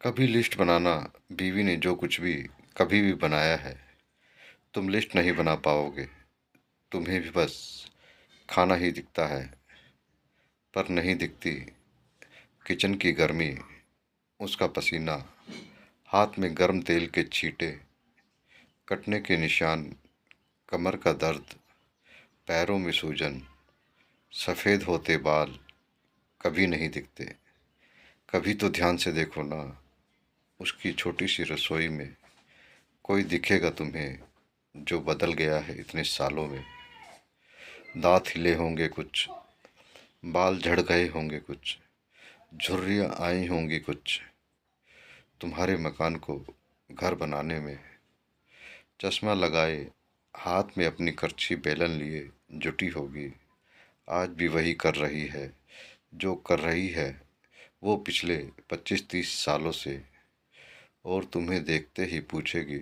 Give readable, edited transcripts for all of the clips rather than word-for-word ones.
कभी लिस्ट बनाना। बीवी ने जो कुछ भी कभी भी बनाया है, तुम लिस्ट नहीं बना पाओगे। तुम्हें भी बस खाना ही दिखता है, पर नहीं दिखती किचन की गर्मी, उसका पसीना, हाथ में गर्म तेल के छींटे, कटने के निशान, कमर का दर्द, पैरों में सूजन, सफ़ेद होते बाल कभी नहीं दिखते। कभी तो ध्यान से देखो ना, उसकी छोटी सी रसोई में कोई दिखेगा तुम्हें जो बदल गया है इतने सालों में। दांत हिले होंगे कुछ, बाल झड़ गए होंगे कुछ, झुर्रियाँ आई होंगी कुछ, तुम्हारे मकान को घर बनाने में। चश्मा लगाए, हाथ में अपनी करछी बेलन लिए जुटी होगी। आज भी वही कर रही है जो कर रही है वो पिछले 25-30 सालों से। और तुम्हें देखते ही पूछेगी,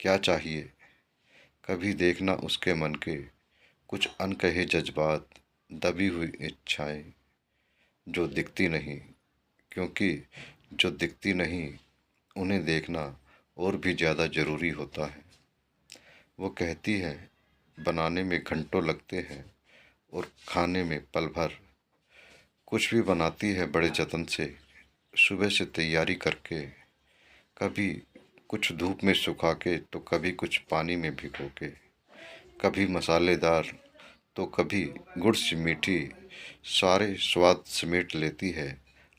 क्या चाहिए? कभी देखना उसके मन के कुछ अनकहे जज्बात, दबी हुई इच्छाएं जो दिखती नहीं, क्योंकि जो दिखती नहीं उन्हें देखना और भी ज़्यादा ज़रूरी होता है। वो कहती है, बनाने में घंटों लगते हैं और खाने में पल भर। कुछ भी बनाती है बड़े जतन से, सुबह से तैयारी करके, कभी कुछ धूप में सुखा के तो कभी कुछ पानी में भिगो के, कभी मसालेदार तो कभी गुड़ सी मीठी, सारे स्वाद समेट लेती है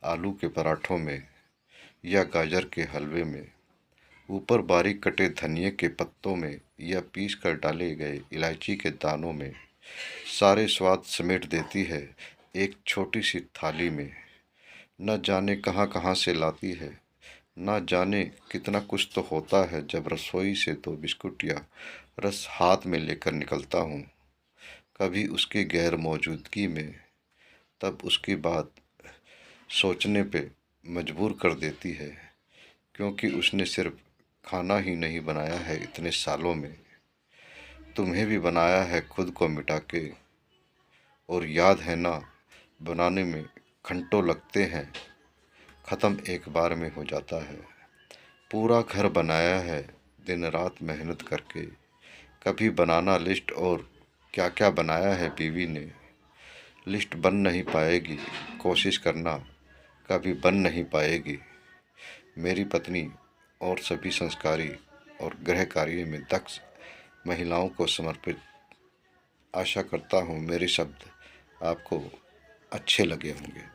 आलू के पराठों में या गाजर के हलवे में। ऊपर बारीक कटे धनिए के पत्तों में या पीस कर डाले गए इलायची के दानों में सारे स्वाद समेट देती है एक छोटी सी थाली में। न जाने कहाँ कहाँ से लाती है, न जाने कितना कुछ तो होता है जब रसोई से तो बिस्कुट या रस हाथ में लेकर निकलता हूँ। कभी उसकी गैर मौजूदगी में, तब उसकी बात सोचने पे मजबूर कर देती है, क्योंकि उसने सिर्फ खाना ही नहीं बनाया है इतने सालों में, तुम्हें भी बनाया है खुद को मिटा के। और याद है ना, बनाने में घंटों लगते हैं, ख़त्म एक बार में हो जाता है। पूरा घर बनाया है दिन रात मेहनत करके। कभी बनाना लिस्ट और क्या क्या बनाया है बीवी ने। लिस्ट बन नहीं पाएगी, कोशिश करना कभी बन नहीं पाएगी। मेरी पत्नी और सभी संस्कारी और गृह कार्य में दक्ष महिलाओं को समर्पित। आशा करता हूँ मेरे शब्द आपको अच्छे लगे होंगे।